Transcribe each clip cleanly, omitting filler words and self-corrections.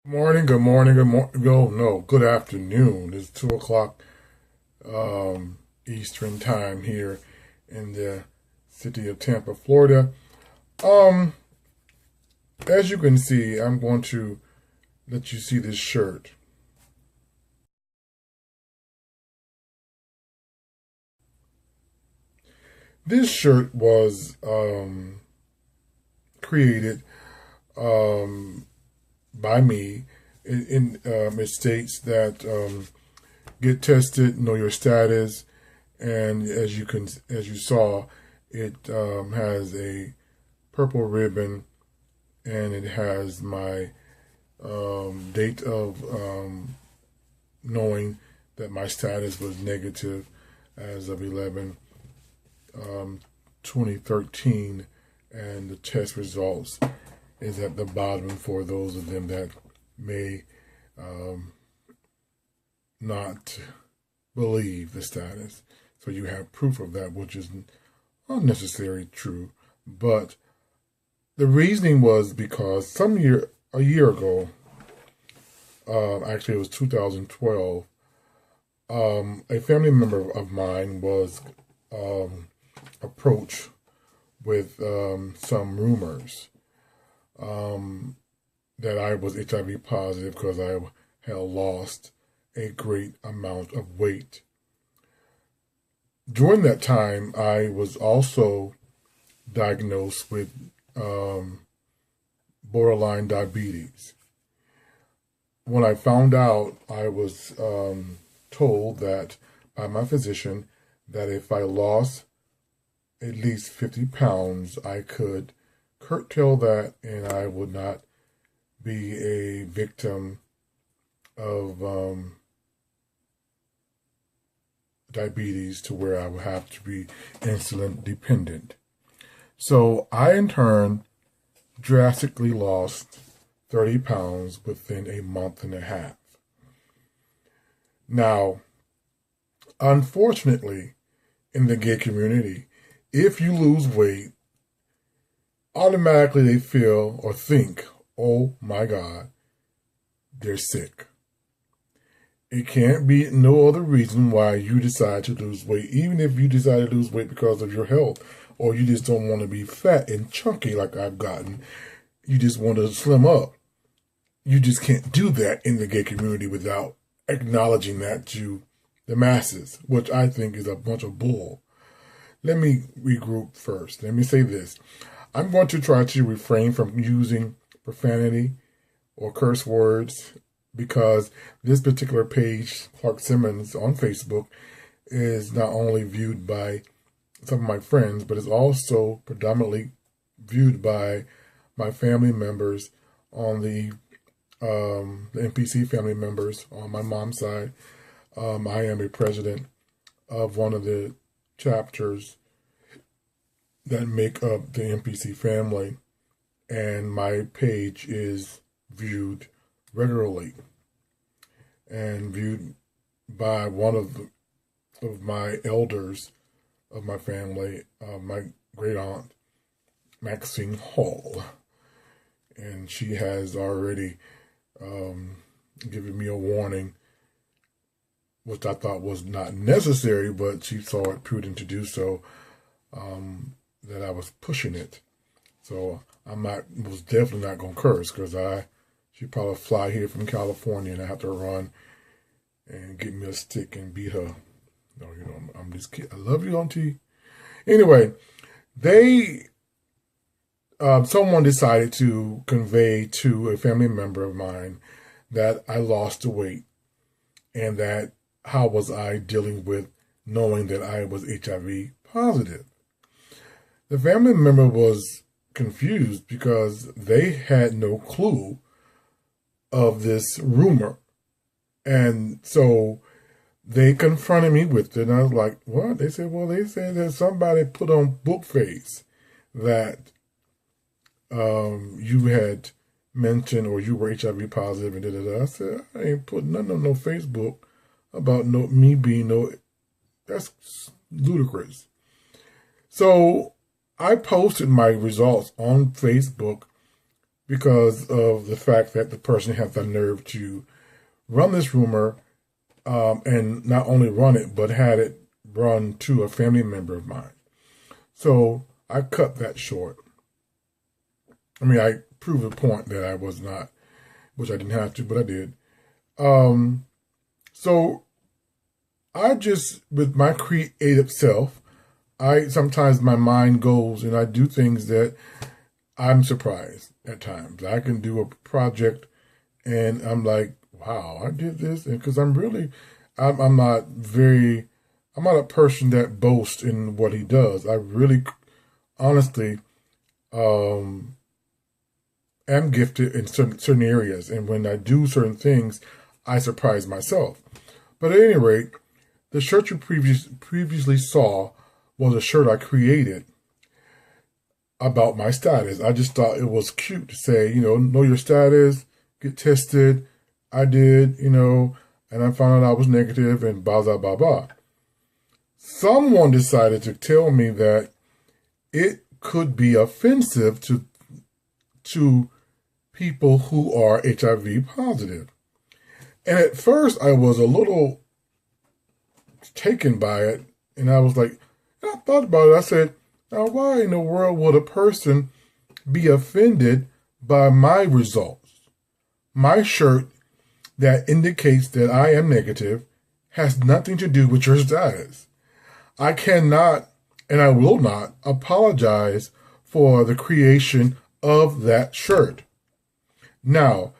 Good morning, good morning. No, good afternoon. It's 2 o'clock Eastern time here in the city of Tampa, Florida. Um, as you can see, I'm going to let you see this shirt. This shirt was created um, by me. It states that get tested, know your status, and as you saw, it has a purple ribbon, and it has my date of knowing that my status was negative as of 11 2013, and the test results is at the bottom for those of them that may um, not believe the status. So you have proof of that, which is not necessarily true. But the reasoning was because a year ago, actually it was 2012, a family member of mine was um, approached with some rumors that I was HIV positive because I had lost a great amount of weight. During that time, I was also diagnosed with um, borderline diabetes. When I found out, I was told that by my physician that if I lost at least 50 pounds, I could curtail that and I would not be a victim of diabetes to where I would have to be insulin dependent. So I, in turn, drastically lost 30 pounds within a month and a half. Now, unfortunately, in the gay community, if you lose weight, automatically they feel or think, oh my God, they're sick. It can't be no other reason why you decide to lose weight, even if you decide to lose weight because of your health, or you just don't want to be fat and chunky like I've gotten. You just want to slim up. You just can't do that in the gay community without acknowledging that to the masses, which I think is a bunch of bull. Let me regroup first. Let me say this. I'm going to try to refrain from using profanity or curse words because this particular page, Clark Simmons on Facebook, is not only viewed by some of my friends, but is also predominantly viewed by my family members on the NPC family members on my mom's side. I am a president of one of the chapters that make up the NPC family, and my page is viewed regularly and viewed by one of my elders of my family, my great aunt, Maxine Hall. And she has already given me a warning, which I thought was not necessary, but she saw it prudent to do so, that I was pushing it. So was definitely not going to curse because she'd probably fly here from California and I have to run and get me a stick and beat her. No, I'm just kidding. I love you, Auntie. Anyway, someone decided to convey to a family member of mine that I lost the weight and that how was I dealing with knowing that I was HIV positive. The family member was confused because they had no clue of this rumor. And so they confronted me with it, and I was like, what? They said, well, they said that somebody put on Bookface that you had mentioned or you were HIV positive and da-da-da. I said, I ain't putting nothing on no Facebook about me being that's ludicrous. So I posted my results on Facebook because of the fact that the person has the nerve to run this rumor, and not only run it, but had it run to a family member of mine. So I cut that short. I mean, I proved a point that I was not, which I didn't have to, but I did. So I just, with my creative self, sometimes my mind goes and I do things that I'm surprised at times. I can do a project and I'm like, wow, I did this. And because I'm not a person that boasts in what he does. I really, honestly, am gifted in certain areas. And when I do certain things, I surprise myself. But at any rate, the shirt you previously saw was a shirt I created about my status. I just thought it was cute to say, know your status, get tested. I did, and I found out I was negative and blah, blah, blah, blah. Someone decided to tell me that it could be offensive to people who are HIV positive. And at first I was a little taken by it. And I was like, I thought about it. I said, now why in the world would a person be offended by my results? My shirt that indicates that I am negative has nothing to do with your status. I cannot and I will not apologize for the creation of that shirt. Now,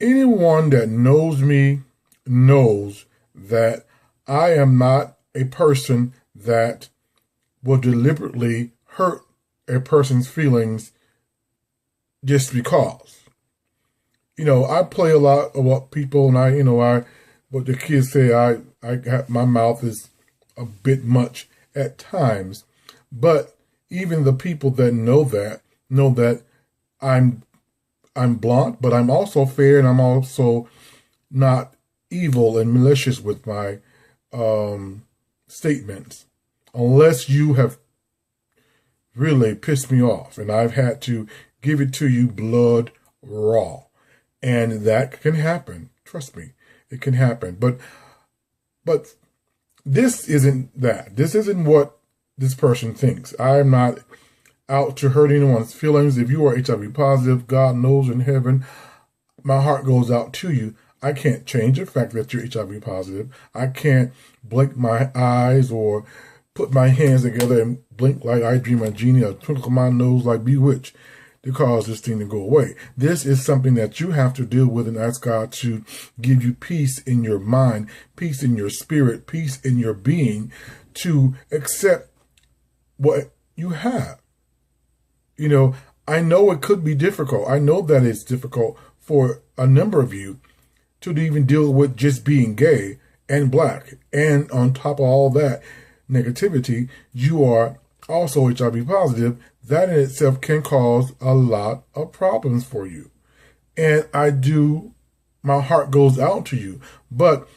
anyone that knows me knows that I am not a person that will deliberately hurt a person's feelings just because. I play a lot of what people and what the kids say, my mouth is a bit much at times, but even the people that know that I'm blunt, but I'm also fair, and I'm also not evil and malicious with my statements, unless you have really pissed me off, and I've had to give it to you blood raw. And that can happen. Trust me, it can happen. But this isn't that. This isn't what this person thinks. I'm not out to hurt anyone's feelings. If you are HIV positive, God knows in heaven, my heart goes out to you. I can't change the fact that you're HIV positive. I can't blink my eyes or put my hands together and blink like I Dream of Genie or twinkle my nose like Bewitched to cause this thing to go away. This is something that you have to deal with and ask God to give you peace in your mind, peace in your spirit, peace in your being to accept what you have. I know it could be difficult. I know that it's difficult for a number of you to even deal with just being gay and black. And on top of all that negativity, you are also HIV positive. That in itself can cause a lot of problems for you. And my heart goes out to you. But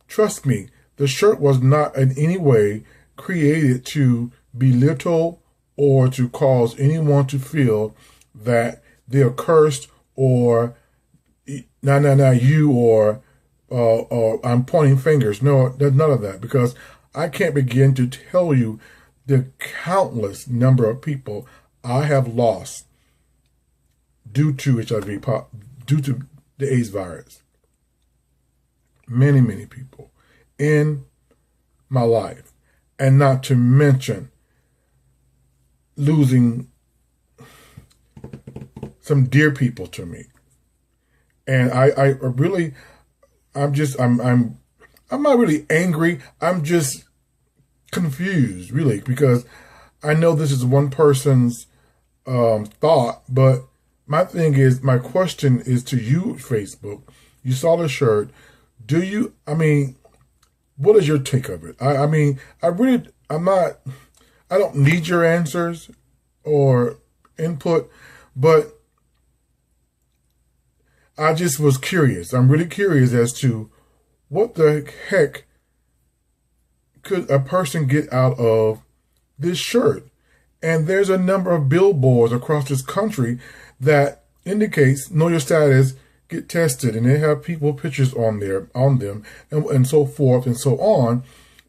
trust me, the shirt was not in any way created to belittle or to cause anyone to feel that they're cursed or you or I'm pointing fingers. No, there's none of that, because I can't begin to tell you the countless number of people I have lost due to HIV, due to the AIDS virus. Many, many people in my life. And not to mention losing some dear people to me. And I'm not really angry. I'm just confused, really, because I know this is one person's thought, but my question is to you, Facebook. You saw the shirt. What is your take of it? I don't need your answers or input, but I just was curious. I'm really curious as to what the heck could a person get out of this shirt. And there's a number of billboards across this country that indicates know your status, get tested, and they have people pictures on them, and so forth and so on.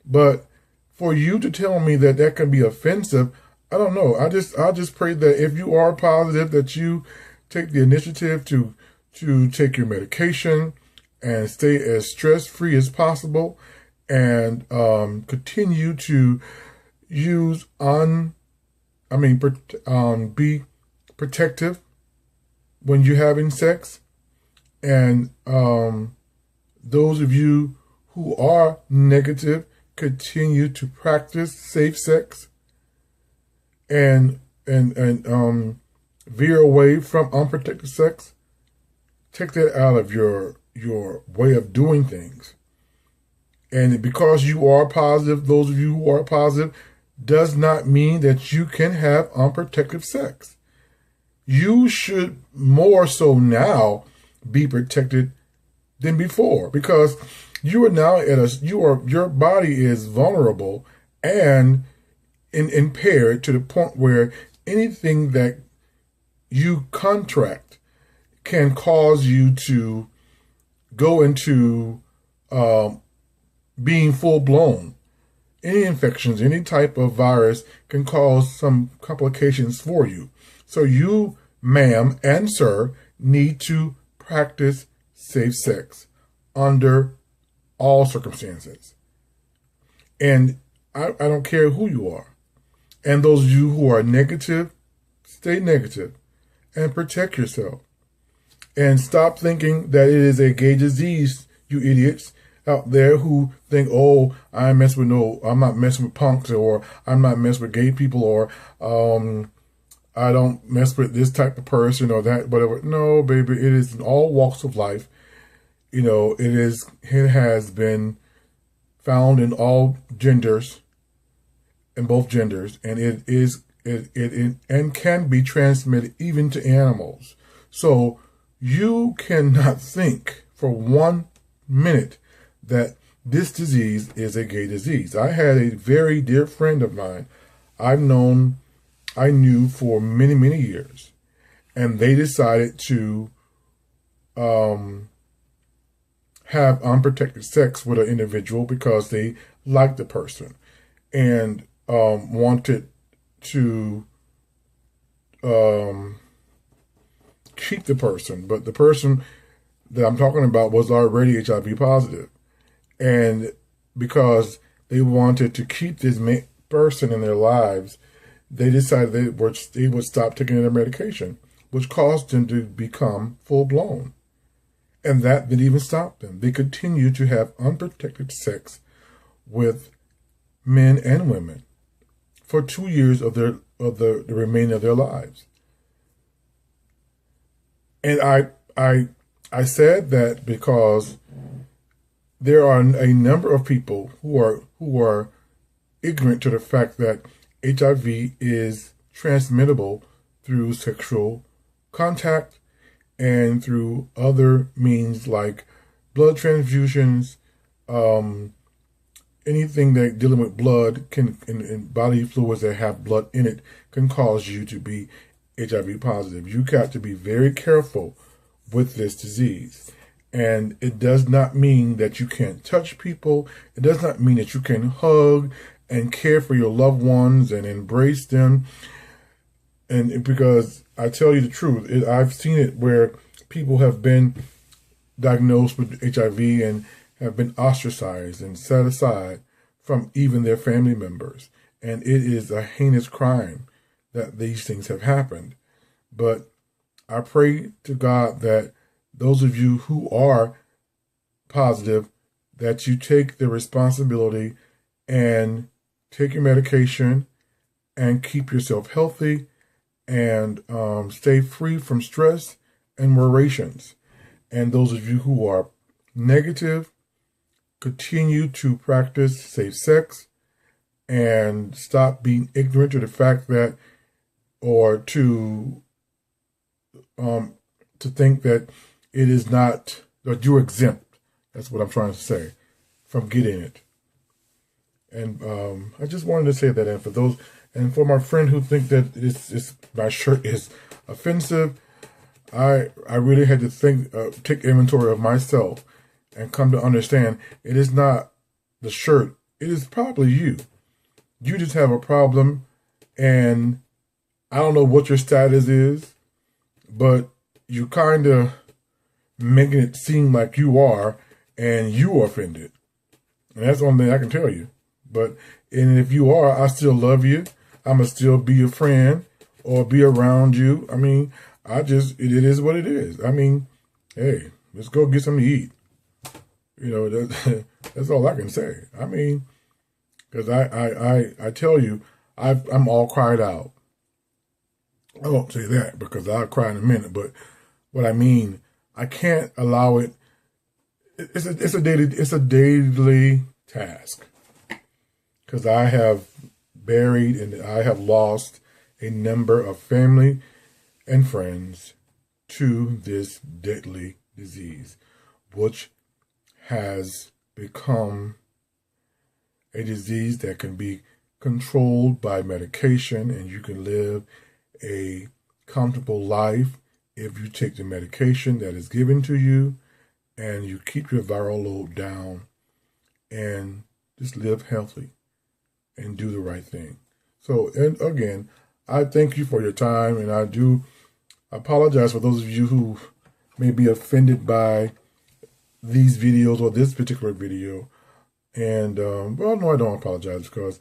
But for you to tell me that that can be offensive, I don't know. I just pray that if you are positive, that you take the initiative to take your medication and stay as stress-free as possible, and continue to use be protective when you're having sex. And those of you who are negative, continue to practice safe sex and veer away from unprotected sex. Take that out of your way of doing things. And because you are positive, those of you who are positive, does not mean that you can have unprotected sex. You should more so now be protected than before, because you are now your body is vulnerable and impaired to the point where anything that you contract can cause you to go into being full blown. Any infections, any type of virus can cause some complications for you. So you, ma'am and sir, need to practice safe sex under all circumstances. And I don't care who you are. And those of you who are negative, stay negative and protect yourself. And stop thinking that it is a gay disease, you idiots out there who think, oh, I'm not messing with punks, or I'm not messing with gay people, or I don't mess with this type of person or that, whatever. No, baby, it is in all walks of life. You know, it has been found in all genders, in both genders, and it can be transmitted even to animals. So you cannot think for 1 minute that this disease is a gay disease. I had a very dear friend of mine I knew for many, many years, and they decided to have unprotected sex with an individual because they liked the person and wanted to keep the person. But the person that I'm talking about was already HIV positive. And because they wanted to keep this person in their lives, they decided they would stop taking their medication, which caused them to become full-blown. And that didn't even stop them. They continued to have unprotected sex with men and women for 2 years of the remainder of their lives. And I said that because there are a number of people who are ignorant to the fact that HIV is transmittable through sexual contact and through other means like blood transfusions, anything that dealing with blood and bodily fluids that have blood in it can cause you to be HIV positive. You got to be very careful with this disease. And it does not mean that you can't touch people. It does not mean that you can hug and care for your loved ones and embrace them. And because I tell you the truth, I've seen it where people have been diagnosed with HIV and have been ostracized and set aside from even their family members. And it is a heinous crime that these things have happened. But I pray to God that those of you who are positive, that you take the responsibility and take your medication and keep yourself healthy and stay free from stress and worrations. And those of you who are negative, continue to practice safe sex and stop being ignorant to the fact that, or to think that it is not, that you're exempt. That's what I'm trying to say, from getting it. And I just wanted to say that. And for my friend who think that my shirt is offensive, I really had to think, take inventory of myself and come to understand it is not the shirt. It is probably you. You just have a problem, and I don't know what your status is, but you kind of making it seem like you are, and you are offended. And that's the only thing I can tell you. But, and if you are, I still love you. I'm going to still be your friend or be around you. I mean, it is what it is. I mean, hey, let's go get something to eat. You know, that's all I can say. I mean, because I tell you, I'm all cried out. I won't say that because I'll cry in a minute, but what I mean, I can't allow it. It's a daily task because I have buried and I have lost a number of family and friends to this deadly disease, which has become a disease that can be controlled by medication, and you can live a comfortable life if you take the medication that is given to you and you keep your viral load down and just live healthy and do the right thing. So, and again, I thank you for your time, and I do apologize for those of you who may be offended by these videos or this particular video. And, well, no, I don't apologize because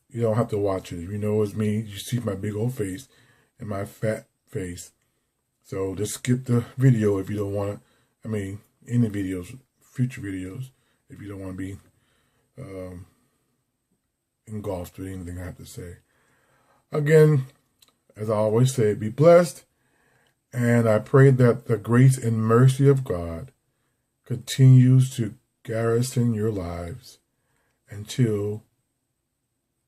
you don't have to watch it. You know it's me. You see my big old face and my fat face. So just skip the video if you don't want to. I mean, any videos, future videos, if you don't want to be engulfed with anything I have to say. Again, as I always say, be blessed. And I pray that the grace and mercy of God continues to garrison your lives until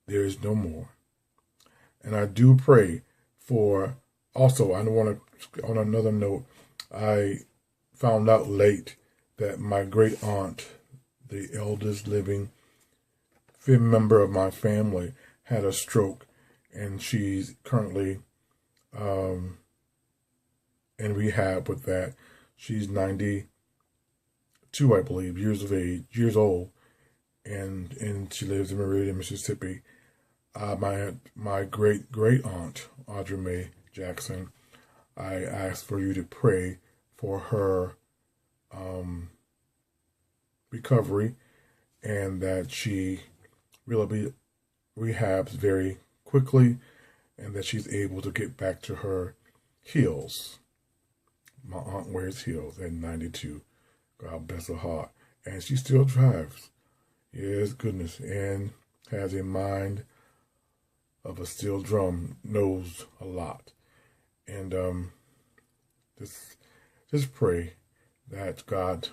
there is no more. And I do pray for, also, I want to, on another note, I found out late that my great aunt, the eldest living member of my family, had a stroke, and she's currently in rehab with that. She's 92, I believe, years old, and she lives in Meridian, Mississippi. My great aunt, Audrey Mae Jackson, I asked for you to pray for her recovery, and that she will be rehabs very quickly, and that she's able to get back to her heels. My aunt wears heels at 92. God bless her heart. And she still drives. Yes, goodness. And has a mind of a steel drum, knows a lot. And just pray that God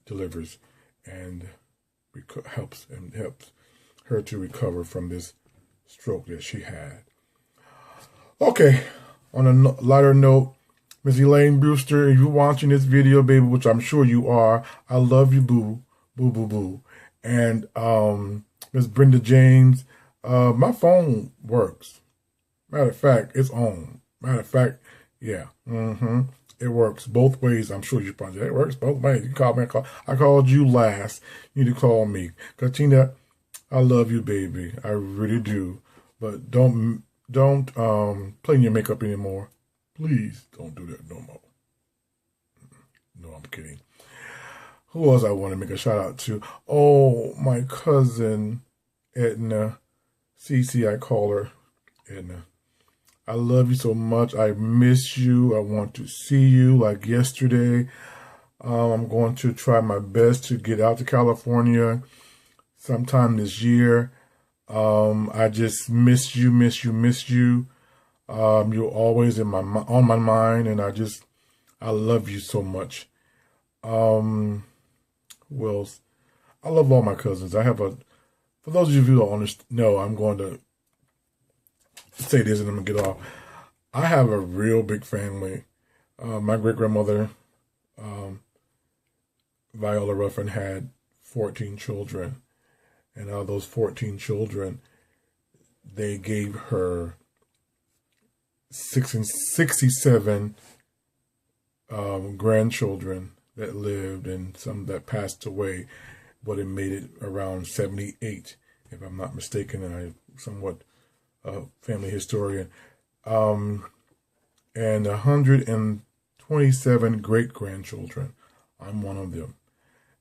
delivers and helps her to recover from this stroke that she had. Okay, on a lighter note, Miss Elaine Brewster, if you're watching this video, baby, which I'm sure you are, I love you, boo, boo, boo, boo. And Miss Brenda James, my phone works. Matter of fact, it's on. Matter of fact, yeah, it works both ways. I'm sure you probably, it works both ways. You call me, I called you last. You need to call me. Katina, I love you, baby. I really do. But don't play in your makeup anymore. Please don't do that no more. No, I'm kidding. Who else I want to make a shout out to? Oh, my cousin, Edna. Cece, I call her. Edna. I love you so much. I miss you. I want to see you like yesterday. I'm going to try my best to get out to California sometime this year. I just miss you. You're always on my mind, and I love you so much. Who else? I love all my cousins. For those of you who don't know, I'm going to say this and I'm gonna get off. I have a real big family. My great grandmother, Viola Ruffin, had 14 children, and out of those 14 children, they gave her 67 grandchildren that lived, and some that passed away, but it made it around 78, if I'm not mistaken. I'm somewhat a family historian. And 127 great-grandchildren. I'm one of them.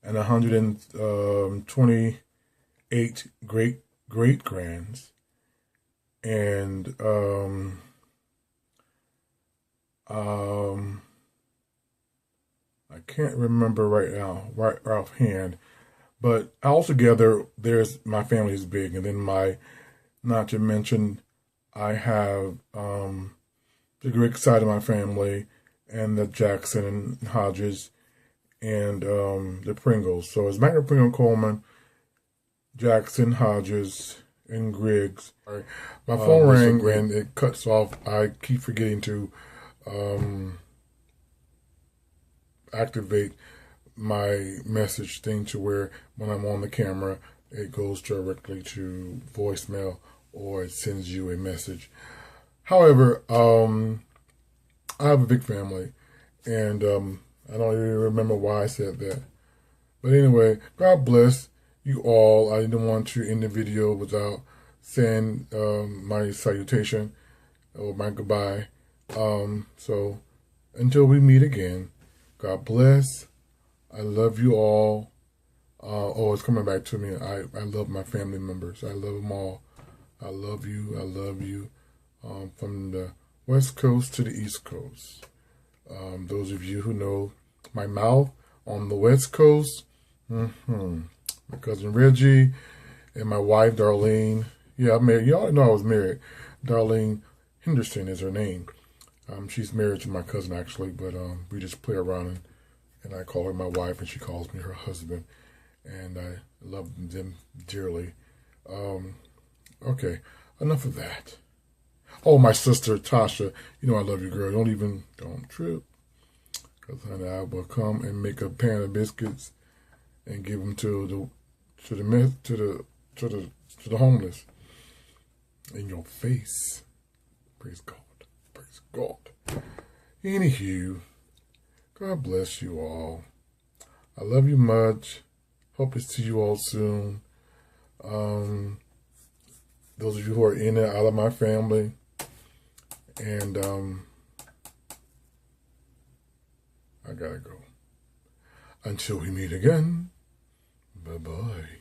And 128 great-great-grands. And I can't remember right now, right offhand, but altogether, there's my family is big, and then not to mention, I have the Greek side of my family, and the Jackson and Hodges, and the Pringles. So it's Magna Pringle Coleman, Jackson, Hodges, and Griggs. My phone rang and it cuts off. I keep forgetting to activate my message thing to where when I'm on the camera, it goes directly to voicemail or it sends you a message. However, I have a big family, and I don't even remember why I said that. But anyway, God bless you all. I didn't want to end the video without saying my salutation or my goodbye. So until we meet again, God bless. I love you all. Oh, it's coming back to me. I love my family members. I love them all. I love you. I love you. From the West Coast to the East Coast. Those of you who know my mouth on the West Coast, my cousin Reggie and my wife Darlene. Yeah, I'm married. Y'all know I was married. Darlene Henderson is her name. She's married to my cousin actually, but we just play around and I call her my wife and she calls me her husband, and I love them dearly. Okay, enough of that. Oh, my sister Tasha, you know I love you, girl. Don't trip, because honey, I will come and make a pan of biscuits and give them to the homeless in your face. Praise God. Praise God. Anywho, God bless you all. I love you much. Hope to see you all soon. Those of you who are in and out of my family. And I gotta go. Until we meet again, bye-bye.